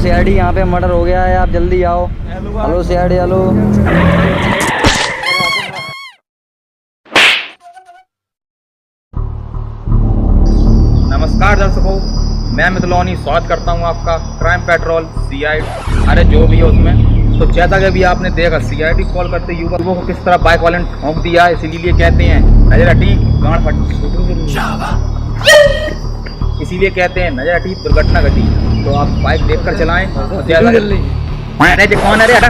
CID यहाँ पे murder हो गया है, आप जल्दी आओ। Hello CID, hello. नमस्कार दर्शकों, मैं मितलौनी स्वागत करता हूं आपका क्राइम पेट्रोल सीआईडी। अरे जो भी है उसमें तो जैसा कि अभी आपने देखा सीआईडी कॉल करते युवक को किस तरह बाइक वाले ने ठोंक दिया, इसीलिए कहते हैं नजर हटी गांड फट, इसीलिए कहते हैं नजर हटी दुर्घटना घटी। तो आप बाइक देखकर चलाएं। अरे जी कौन है रे हटा।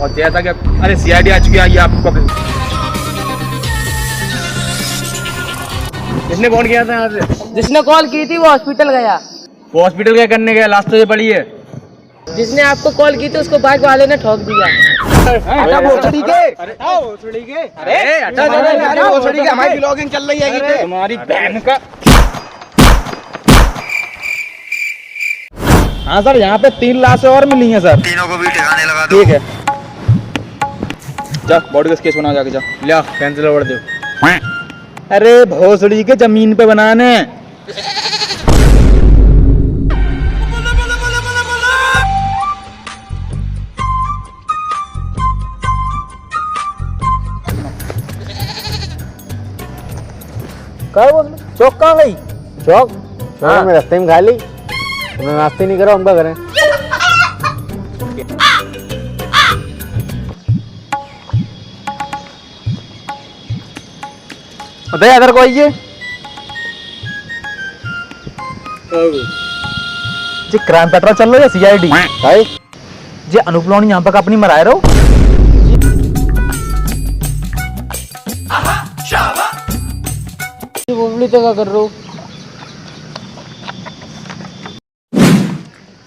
और जैसा कि अरे सीआईडी आ चुकी है, ये आपको किसने कॉल किया था यहाँ से? जिसने कॉल की थी वो हॉस्पिटल गया। वो हॉस्पिटल क्या करने गया? लास्ट से पड़ी है। जिसने आपको कॉल की थी उसको बाइक वाले ने ठोक दिया। हमारी ब्लॉगिंग चल रही है, तुम्हारी बहन का। हाँ सर, यहाँ पे 3 लाशें और मिली हैं सर। तीनों को भी ठिकाने लगा दो। ठीक है, जा बॉडी का केस बना, जाके जा लिया पेंसिल रबड़ दो। अरे भोसड़ी के जमीन पे बनाने। चौक कहाँ गई? चौक में रास्ते में खा ली, तुमने नाश्ते नहीं करा, हम क्या करें? बताइए इधर को आइए। जी क्राइम पेट्रोल चल रहा है सीआईडी भाई जी। अनूप लोनी यहाँ पर अपनी मराए रहो। तो क्या कर रहे हो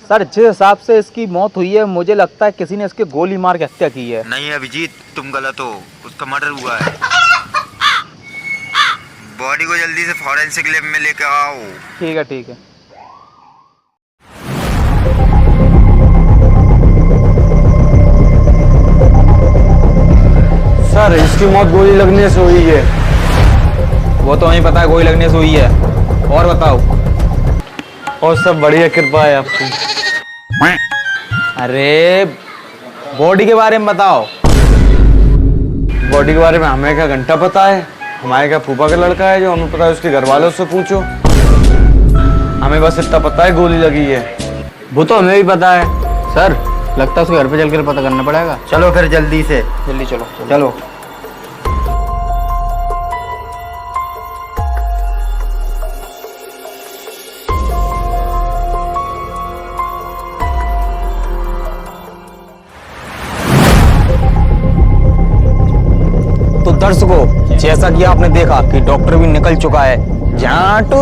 सर? जिस हिसाब से इसकी मौत हुई है मुझे लगता है किसी ने इसके गोली मार के हत्या की है। नहीं अभिजीत, तुम गलत हो, उसका मर्डर हुआ है। बॉडी को जल्दी से फॉरेंसिक लैब में लेकर आओ। ठीक है ठीक है। सर इसकी मौत गोली लगने से हुई है। वो तो हमें पता है गोली लगने से हुई है। और बताओ। और सब बढ़िया, कृपा है आपकी। अरे बॉडी के बारे में बताओ। बॉडी के बारे में हमें क्या घंटा पता है? हमारे क्या फूफा का लड़का है जो हमें पता है? उसके घर वालों से पूछो। हमें बस इतना पता है गोली लगी है। वो तो हमें भी पता है सर, लगता है उसके घर पे चल कर पता करना पड़ेगा। चलो फिर जल्दी से। जल्दी चलो चलो। तो दर्शकों, जैसा कि आपने देखा कि डॉक्टर भी निकल चुका है जाटू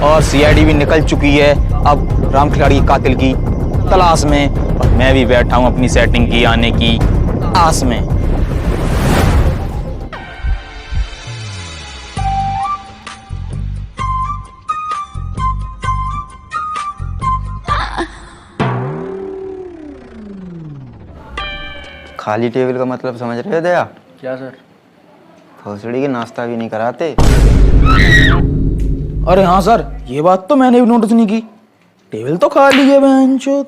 और सीआईडी भी निकल चुकी है अब राम खिलाड़ी कातिल की तलाश में, और मैं भी बैठा हूं अपनी सेटिंग की आने की आस में। खाली टेबल का मतलब समझ रहे हो दया? क्या सर? भोसड़ी के नाश्ता भी नहीं कराते। अरे हाँ सर, ये बात तो मैंने भी नोटिस नहीं की। टेबल तो खाली है बहनचोद।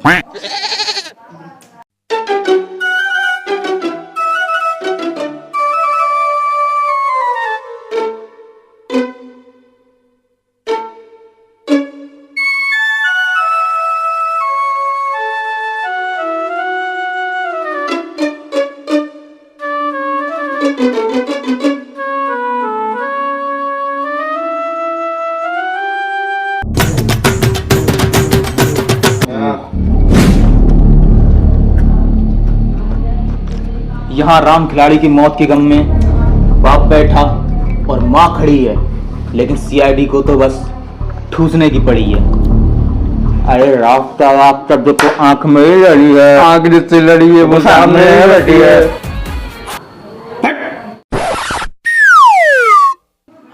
यहाँ राम खिलाड़ी की मौत के गम में बाप बैठा और माँ खड़ी है, लेकिन सीआईडी को तो बस ठूसने की पड़ी है। अरे राफ्ता राफ्ता देखो, आंख में ही लड़ी है, आंख जिससे लड़ी है वो सामने बैठी है।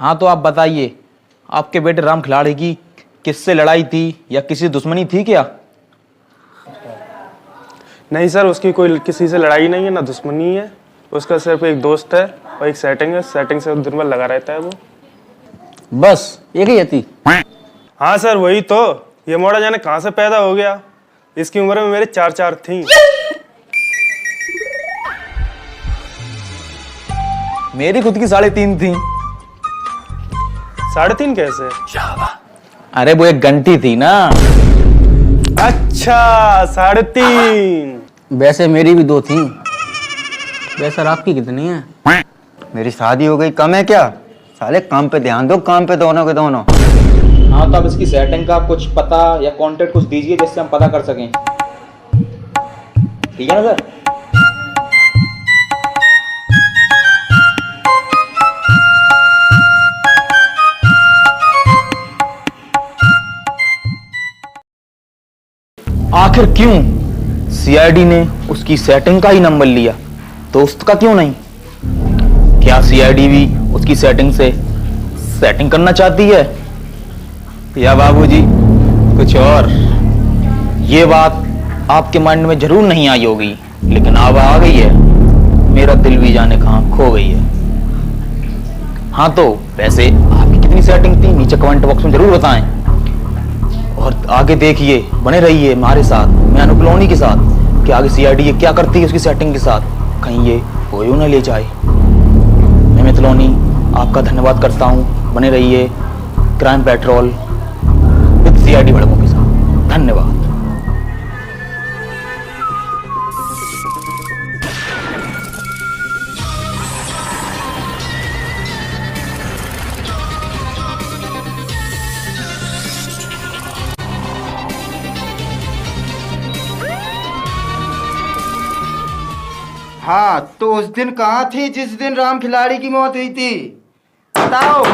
हाँ तो आप बताइए, आपके बेटे राम खिलाड़ी की किससे लड़ाई थी या किसी दुश्मनी थी क्या? नहीं सर, उसकी कोई किसी से लड़ाई नहीं है, ना दुश्मनी है। उसका सिर्फ एक दोस्त है और एक सेटिंग है। सेटिंग से दिन भर लगा रहता है वो। बस एक ही थी। हाँ सर, वही तो। ये मोड़ा जाने कहाँ से पैदा हो गया। इसकी उम्र में मेरे 4 थी। मेरी खुद की 3.5 थी। 3.5 कैसे? अरे वो एक घंटी थी ना। अच्छा 3.5। वैसे मेरी भी 2 थी। वैसे सर आपकी कितनी है? मेरी शादी हो गई, कम है क्या? साले काम पे ध्यान दो, काम पे दोनों के दोनों। हाँ, तो अब इसकी सेटिंग का कुछ पता या कांटेक्ट कुछ दीजिए जिससे हम पता कर सकें। ठीक है ना सर? आखिर क्यों सीआईडी ने उसकी सेटिंग का ही नंबर लिया, दोस्त का क्यों नहीं? क्या सीआईडी भी उसकी सेटिंग से सेटिंग करना चाहती है या बाबूजी कुछ और? ये बात आपके माइंड में जरूर नहीं आई होगी, लेकिन अब आ गई है। मेरा दिल भी जाने कहां खो गई है। हाँ, तो वैसे आपकी कितनी सेटिंग थी नीचे कमेंट बॉक्स में जरूर बताएं, और आगे देखिए, बने रहिए हमारे साथ, मैं अनुकलोनी के साथ कि आगे सीआईडी ये क्या करती है उसकी सेटिंग के साथ, कहीं ये कोई न ले जाए। मैं मितलोनी आपका धन्यवाद करता हूँ। बने रहिए क्राइम पेट्रोल विद सीआईडी भड़कों के साथ। धन्यवाद। हाँ, तो उस दिन कहाँ थी जिस दिन राम खिलाड़ी की मौत हुई थी? बताओ।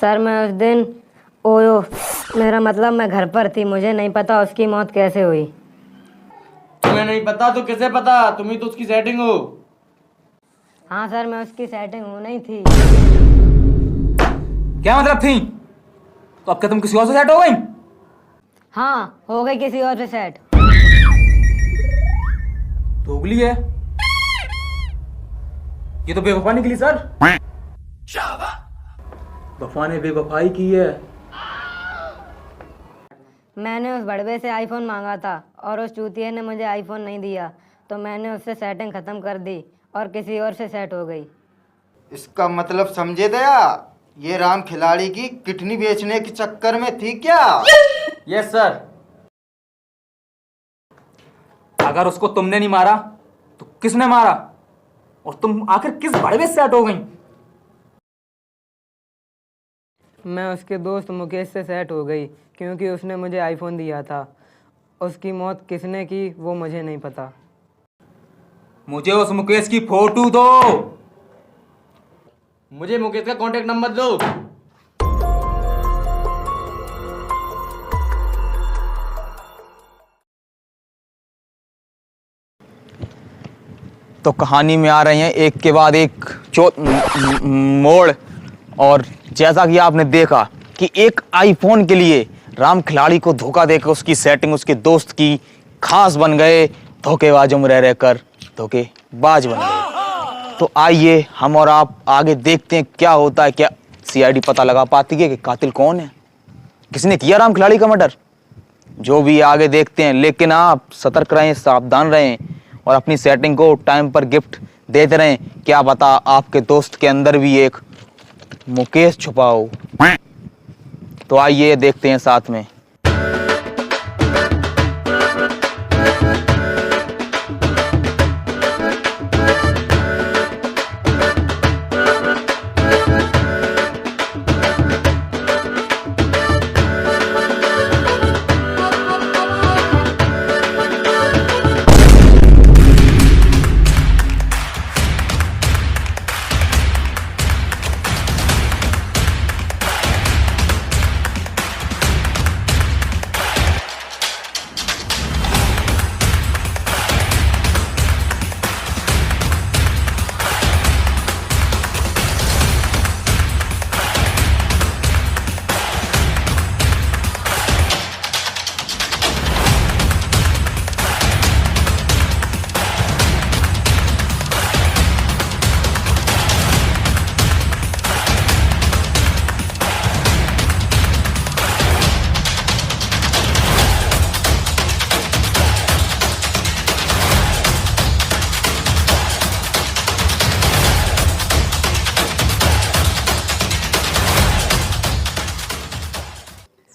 सर मैं उस दिन ओयो मेरा मतलब मैं घर पर थी, मुझे नहीं पता उसकी मौत कैसे हुई। तुम्हें नहीं पता तो किसे पता? तुम ही तो उसकी सेटिंग हो। हाँ सर, मैं उसकी सेटिंग हो नहीं थी। क्या मतलब थी? तो अब क्या तुम किसी और से सेट हो गई? हाँ, हो गई किसी और से सेट। दोगली है ये तो। बेवफा निकली सर। वफा ने बेवफाई की है। मैंने उस बड़वे से आईफोन मांगा था और उस चूतिए ने मुझे आईफोन नहीं दिया, तो मैंने उससे सेटिंग खत्म कर दी और किसी और से सेट हो गई। इसका मतलब समझे दया, ये राम खिलाड़ी की किडनी बेचने के चक्कर में थी क्या? Yes sir. अगर उसको तुमने नहीं मारा तो किसने मारा? और तुम आखिर किस बड़वे से सेट हो गई? मैं उसके दोस्त मुकेश से सेट हो गई क्योंकि उसने मुझे आईफोन दिया था। उसकी मौत किसने की वो मुझे नहीं पता। मुझे उस मुकेश की फोटो दो। मुझे मुकेश का कांटेक्ट नंबर दो। तो कहानी में आ रहे हैं एक के बाद एक मोड़, और जैसा कि आपने देखा कि एक आईफोन के लिए राम खिलाड़ी को धोखा देकर उसकी सेटिंग उसके दोस्त की खास बन गए। धोखेबाजों में रह रहकर धोखेबाज बन गए। तो आइए हम और आप आगे देखते हैं क्या होता है। क्या सीआईडी पता लगा पाती है कि कातिल कौन है, किसने किया राम खिलाड़ी का मर्डर? जो भी आगे देखते हैं, लेकिन आप सतर्क रहें, सावधान रहें और अपनी सेटिंग को टाइम पर गिफ्ट देते रहें। क्या पता आपके दोस्त के अंदर भी एक मुकेश छुपा हो। तो आइए देखते हैं साथ में।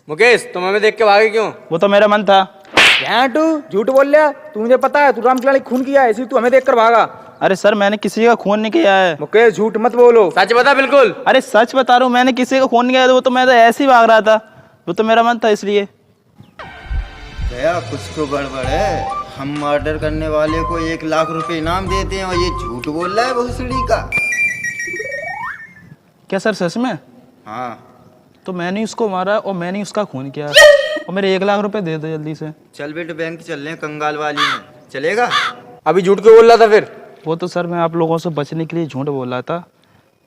मुकेश तुम हमें देख के भागे क्यों? वो तो मेरा मन था। क्या तू झूठ बोल रहा? तू मुझे पता है तू राम खिलाड़ी खून किया है, इसलिए तू हमें देखकर भागा। अरे सर मैंने किसी का खून नहीं किया है। मुकेश झूठ मत बोलो। सच बता बिल्कुल। अरे सच बता रहा हूँ, मैंने किसी का खून नहीं किया था। वो तो मैं तो ऐसे ही भाग रहा था, वो तो मेरा मन था इसलिए। दया कुछ तो गड़बड़ है। हम मर्डर करने वाले को 1 लाख रुपए इनाम देते हैं और ये झूठ बोल रहा है भोसड़ी का। क्या सर सच में? हाँ तो मैंने उसको मारा और मैंने उसका खून किया और मेरे 1 लाख रुपए दे दो जल्दी से। चल बेटे बैंक चल रहे हैं कंगाल वाली में, चलेगा? अभी झूठ क्यों बोल रहा था फिर? वो तो सर मैं आप लोगों से बचने के लिए झूठ बोल रहा था।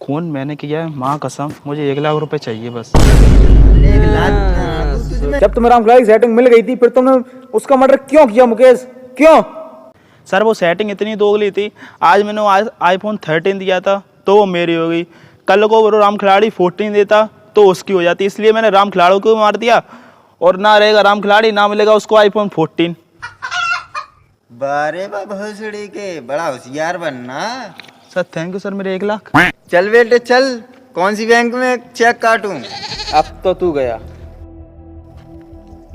खून मैंने किया है, माँ कसम मुझे 1 लाख रुपए चाहिए बस। 1 लाख? जब तुम्हें राम खिलाड़ी की सेटिंग मिल गई थी फिर तुमने उसका मर्डर क्यों किया मुकेश? क्यों? सर वो सेटिंग इतनी दोगली थी। आज मैंने iPhone 13 दिया था तो वो मेरी हो गई, कल को वो राम खिलाड़ी 14 देता तो उसकी हो जाती, इसलिए मैंने राम खिलाड़ी को मार दिया और ना रहेगा राम खिलाड़ी, ना मिलेगा उसको iPhone 14। बारे बा भोसड़ी के, बड़ा होशियार बनना। सर थैंक यू सर, मेरे 1 लाख। चल बेटे चल, कौन सी बैंक में चेक काटूं? अब तो तू गया।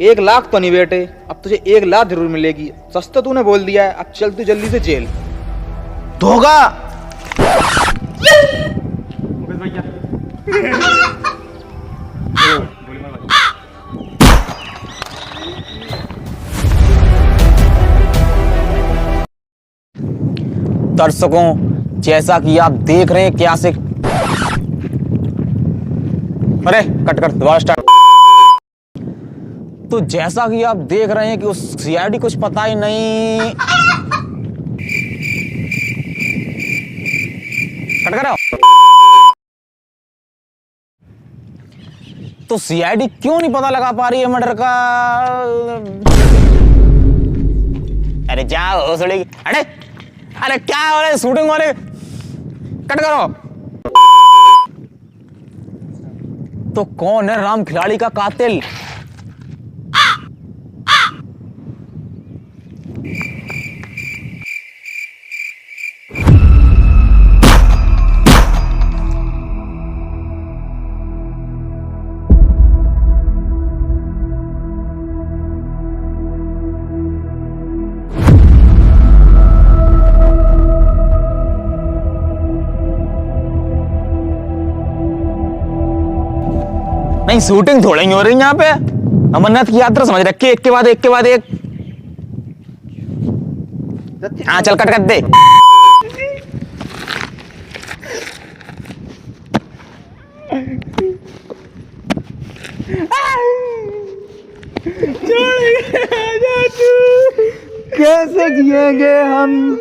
1 लाख तो नहीं बेटे, अब तुझे 1 लाख जरूर मिलेगी। सस्ता तूने बोल दिया है, अब चल तू जल्दी से जेल। धोखा। दर्शकों जैसा कि आप देख रहे हैं क्या से, अरे कट कर दोबारा स्टार्ट। तो जैसा कि आप देख रहे हैं कि उस सीआईडी कुछ पता ही नहीं, कट कर। तो सीआईडी क्यों नहीं पता लगा पा रही है मर्डर का? अरे जाओ सड़ी, अरे क्या हो रहा है शूटिंग वाले, कट करो। तो कौन है राम खिलाड़ी का कातिल? नहीं शूटिंग थोड़ी ही हो रही यहाँ पे, अमरनाथ की यात्रा समझ रखी, एक के बाद एक के बाद एक। हाँ चल कट कर दे। कैसे जिएंगे हम?